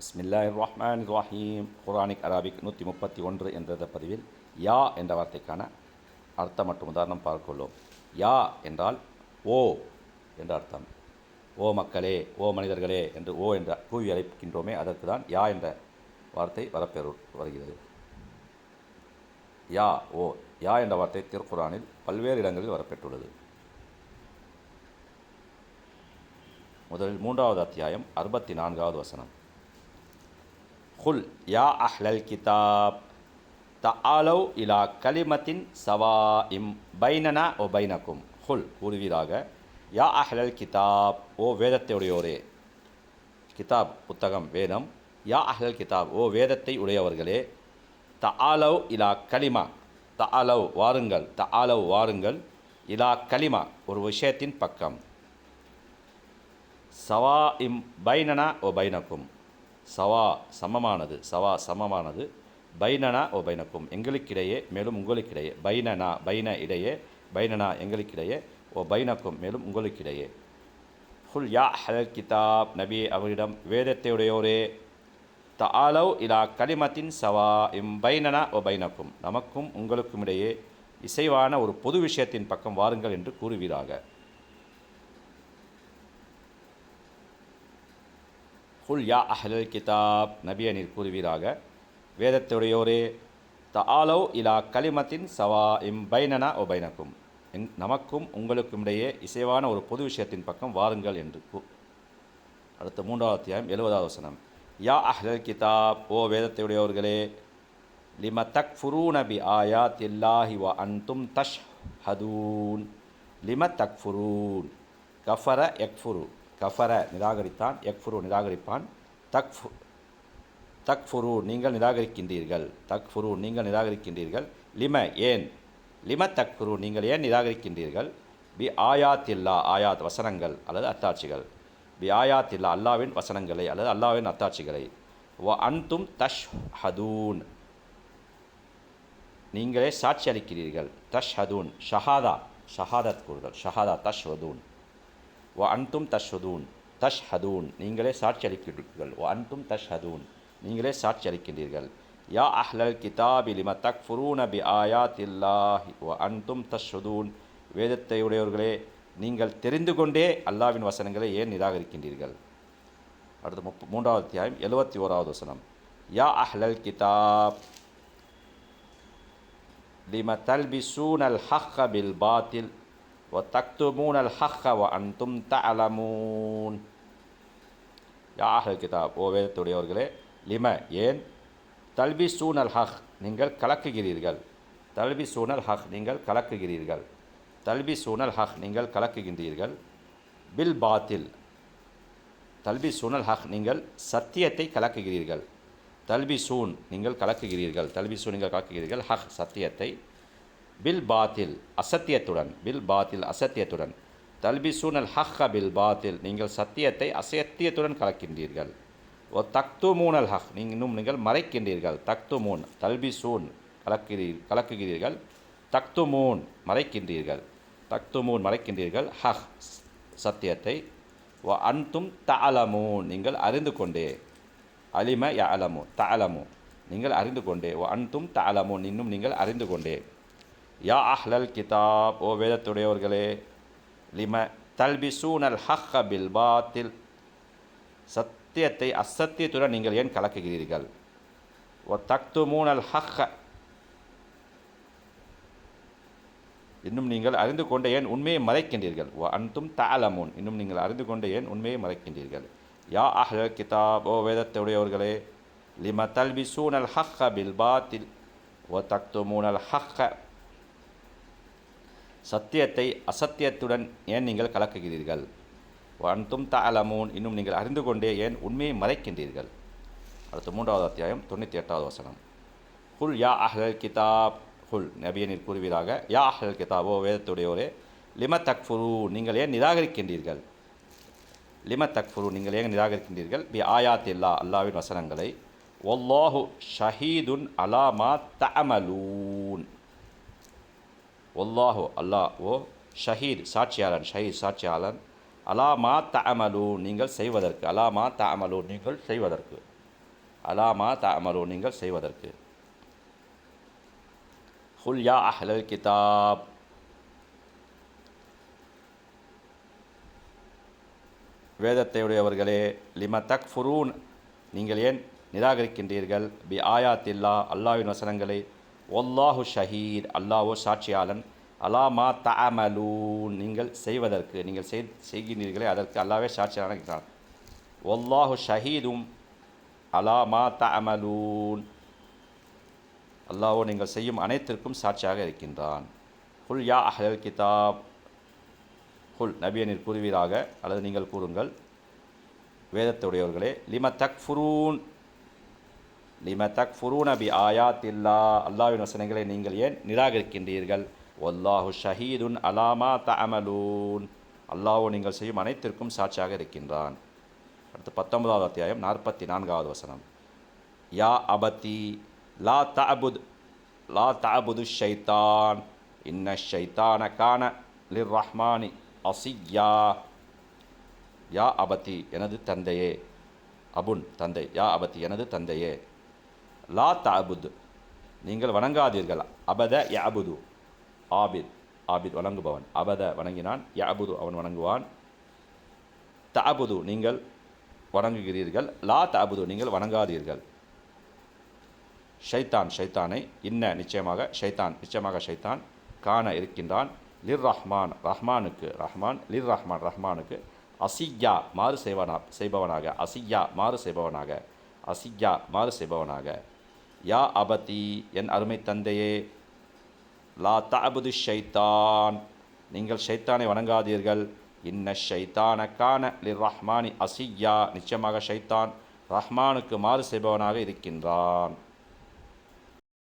பிஸ்மில்லாஹிர் ரஹ்மானிர் ரஹீம். குர்ஆனிக் அரபிக் 131 என்ற பதிவில் யா என்ற வார்த்தைக்கான அர்த்தம் மற்றும் உதாரணம் பார்த்துள்ளோம். யா என்றால் ஓ என்ற அர்த்தம். ஓ மக்களே, ஓ மனிதர்களே என்று ஓ என்ற கூவி அழைக்கின்றோமே, அதற்கு தான் யா என்ற வார்த்தை வருகிறது. யா ஓ யா என்ற வார்த்தை திருக்குர்ஆனில் பல்வேறு இடங்களில் வரப்பெற்றுள்ளது. முதலில் 3வது அத்தியாயம் 64வது வசனம். குல் யா அஹ்லல் கிதாப் தஆலௌ இலா கலிமத்தின் சவாஇம் பைனனா ஒ பைனக்கும். குல் கூறுவீராக, யா அஹ்லல் கிதாப் ஓ வேதத்தை உடையோரே. கிதாப் புத்தகம் வேதம். யா அஹ்லல் கிதாப் ஓ வேதத்தை உடையவர்களே. தஆலௌ இலா கலிமா தஆலௌ வாருங்கள், தஆலௌ வாருங்கள், இலா கலிமா ஒரு விஷயத்தின் பக்கம், சவாஇம் பைனனா ஒ பைனக்கும் சவா சமமானது, சவா சமமானது, பைனனா ஓ பைனக்கும் எங்களுக்கிடையே மேலும் உங்களுக்கிடையே, பைனனா பைன இடையே, பைனனா எங்களுக்கிடையே, ஓ பைனக்கும் மேலும் உங்களுக்கிடையே. ஹுல் யா அஹ்லல் கிதாப் நபி அவரிடம், வேதத்தை உடையோரே, தஆலௌ இலா கலிமத்தின் சவா இம் பைனனா ஓ பைனக்கும் நமக்கும் உங்களுக்கும் இடையே இசைவான ஒரு பொது விஷயத்தின் பக்கம் வாருங்கள் என்று கூறுவீராக. குல் யா அஹ்லல் கிதாப் நபியை நீர் கூறுவீராக, வேதத்துடையோரே, தஆலௌ இலா கலிமத்தின் சவா இம் பைனனா ஒ பைனக்கும் நமக்கும் உங்களுக்கும் இடையே இசைவான ஒரு பொது விஷயத்தின் பக்கம் வாருங்கள் என்று. அடுத்த 3வது அத்தியாயம் 70வது வசனம். யா அஹ்லல் கிதாப் ஓ வேதத்தையுடையவர்களே, லிம தக்ஃபுரூன பி ஆயாத்தில்லாஹி வ அன்தும் தஷ்ஹதூன். லிம தக்ஃபுரூன் கஃபர யக்ஃபுரு, கஃபர நிராகரித்தான், யக்ஃபுரு நிராகரிப்பான், தக்ஃபுரு நீங்கள் நிராகரிக்கின்றீர்கள், தக்ஃபுரு நீங்கள் நிராகரிக்கின்றீர்கள், லிம ஏன், லிம தக்ஃபுரு நீங்கள் ஏன் நிராகரிக்கின்றீர்கள், பி ஆயாத்தில்லா ஆயாத் வசனங்கள் அல்லது அத்தாட்சிகள், பி ஆயாத்தில்லா அல்லாவின் வசனங்களை அல்லது அல்லாவின் அத்தாட்சிகளை, வ அன்தும் தஷ்ஹதூன் நீங்களே சாட்சி அளிக்கிறீர்கள், தஷ்ஹதூன் ஷஹாதா ஷஹாதத் கூறுதல், ஷஹாதா தஷ்ஹதூன், வ அன்தும் தஷ்ஹதூன் தஷ்ஹதூன் நீங்களே சாட்சி அளிக்கிறீர்கள், வ அன்தும் தஷ்ஹதூன் நீங்களே சாட்சி அளிக்கின்றீர்கள். யா அஹ்லல் கிதாபி லிம தக்ஃபுரூன பி ஆயாத்தில்லாஹி வ அன்தும் தஷ்ஹதூன் வேதத்தை உடையவர்களே, நீங்கள் தெரிந்து கொண்டே அல்லாவின் வசனங்களை ஏன் நிராகரிக்கின்றீர்கள். அடுத்து 3வது அத்தியாயம் 71வது வசனம். யா அஹ்லல் கிதாப் லிம தல்பிசூனல் ஹக்க பில் பாத்தில் வ தக்துமூனல் ஹக்க வ அன்தும் தஅலமூன். யா அஹ்லல் கிதாப் ஓ வேதத்துடையவர்களே, லிம ஏன், தல்பிசூனல் ஹக் நீங்கள் கலக்குகிறீர்கள், தல்பிசூனல் ஹக் நீங்கள் கலக்குகிறீர்கள், தல்பிசூனல் ஹக் நீங்கள் கலக்குகின்றீர்கள், பில் பாத்தில் தல்பிசூனல் ஹக் நீங்கள் சத்தியத்தை கலக்குகிறீர்கள், தல்பிசூன் நீங்கள் கலக்குகிறீர்கள், தல்பிசூன் நீங்கள் கலக்குகிறீர்கள், ஹக் சத்தியத்தை, பில் பாத்தில் அசத்தியத்துடன், பில் பாத்தில் அசத்தியத்துடன், தல்பிசூனல் ஹக்க பில் பாத்தில் நீங்கள் சத்தியத்தை அசத்தியத்துடன் கலக்கின்றீர்கள், ஓ தக்துமூனல் ஹக் நீங்கள் மறைக்கின்றீர்கள், தக்துமூன் தல்பிசூன் கலக்குகிறீர்கள், தக்துமூன் மறைக்கின்றீர்கள், தக்துமூன் மறைக்கின்றீர்கள், ஹக் சத்தியத்தை, வ அன்தும் தஅலமூன் நீங்கள் அறிந்து கொண்டே, அலிம யஅலமு தஅலமு நீங்கள் அறிந்து கொண்டே, வ அன்தும் தஅலமூன் இன்னும் நீங்கள் அறிந்து கொண்டே. யா அஹ்லல் கிதாப் ஓ வேதத்துடையவர்களே, லிம தல்பிசூனல் ஹக்க பில் பாத்தில் சத்தியத்தை அசத்தியத்துடன் நீங்கள் ஏன் கலக்குகிறீர்கள், வ தக்துமூனல் ஹக்க இன்னும் நீங்கள் அறிந்து கொண்ட ஏன் உண்மையை மறைக்கின்றீர்கள், வ அன்தும் தஅலமூன் இன்னும் நீங்கள் அறிந்து கொண்ட ஏன் உண்மையை மறைக்கின்றீர்கள். யா அஹ்லல் கிதாப் ஓ வேதத்துடையவர்களே, லிம தல்பிசூனல் ஹக்க பில் பாத்தில் வ தக்துமூனல் ஹக்க சத்தியத்தை அசத்தியத்துடன் ஏன் நீங்கள் கலக்குகிறீர்கள், வ அன்தும் தஅலமூன் இன்னும் நீங்கள் அறிந்து கொண்டே ஏன் உண்மையை மறைக்கின்றீர்கள். அடுத்து 3வது அத்தியாயம் 98வது வசனம். குல் யா அஹ்லல் கிதாப் குல் நபியை நீர் கூறுவீராக, யா அஹ்லல் கிதாப் ஓ வேதத்துடையோரே, லிம தக்ஃபுரு நீங்கள் ஏன் நிராகரிக்கின்றீர்கள், லிம தக்ஃபுரு நீங்கள் ஏன் நிராகரிக்கின்றீர்கள், பி ஆயாத்தில்லா அல்லாவின் வசனங்களை, வல்லாஹு ஷஹீதுன் அலா மா தஅமலூன். வல்லாஹு அல்லாஹ் ஓ ஷஹீத் சாட்சியாளன், ஷஹீத் சாட்சியாளன், அலா மா தஅமலூன் நீங்கள் செய்வதற்கு, அலா மா தஅமலூன் நீங்கள் செய்வதற்கு, அலாமா தஅமலூன் நீங்கள் செய்வதற்கு. குல் யா அஹ்லல் கிதாப், வேதத்தை உடையவர்களே, லிம தக்ஃபுரூன் நீங்கள் ஏன் நிராகரிக்கின்றீர்கள், பி ஆயாத்தில்லா அல்லாஹ்வின் வசனங்களை, வல்லாஹு ஷஹீத் அல்லாஹ்வோ சாட்சியாளன், அலாமா தஅமலூன் நீங்கள் செய்வதற்கு நீங்கள் செய்கின்றீர்களே அதற்கு அல்லாஹ்வே சாட்சியாளன் இருக்கிறான். வல்லாஹு ஷஹீதும் அலாமா தஅமலூன் அல்லாஹ்வோ நீங்கள் செய்யும் அனைத்திற்கும் சாட்சியாக இருக்கின்றான். குல் யா அஹ்லல் கிதாப், குல் நபியை நீர் கூறுவீராக அல்லது நீங்கள் கூறுங்கள், வேதத்துடையவர்களே, லிம தக்ஃபுரூன பி ஆயாத்தில்லா அல்லாஹ்வின் வசனங்களை நீங்கள் ஏன் நிராகரிக்கின்றீர்கள், வல்லாஹு ஷஹீதுன் அலாமா தஅமலூன் அல்லாஹ்வோ நீங்கள் செய்யும் அனைத்திற்கும் சாட்சியாக இருக்கின்றான். அடுத்து 19வது அத்தியாயம் 44வது வசனம். யா அபதி லா தஅபுது ஷைத்தான் இன்ன ஷைத்தான கான லிர் ரஹ்மானி அசிய்யா. யா அபதி எனது தந்தையே, அபுன் தந்தை, யா அபதி எனது தந்தையே, லா தஅபுத் நீங்கள் வணங்காதீர்கள், அபத யஅபுது ஆபித் வணங்குபவன், அபத வணங்கினான், யஅபுது அவன் வணங்குவான், தஅபுது நீங்கள் வணங்குகிறீர்கள், லா தஅபுது நீங்கள் வணங்காதீர்கள். ஷைத்தானை நிச்சயமாக ஷைத்தான் கான இருக்கின்றான், லிர் ரஹ்மான் லிர் ரஹ்மானுக்கு அசிய்யா மாறு செய்பவனாக, யா அபதி என் அருமை தந்தையே, லா தஅபுது ஷைத்தான் நீங்கள் ஷைத்தானை வணங்காதீர்கள், இன்ன ஷைத்தான கான லிர் ரஹ்மானி அசிய்யா நிச்சயமாக ஷைத்தான் ரஹ்மானுக்கு மாறு செய்பவனாக இருக்கின்றான்.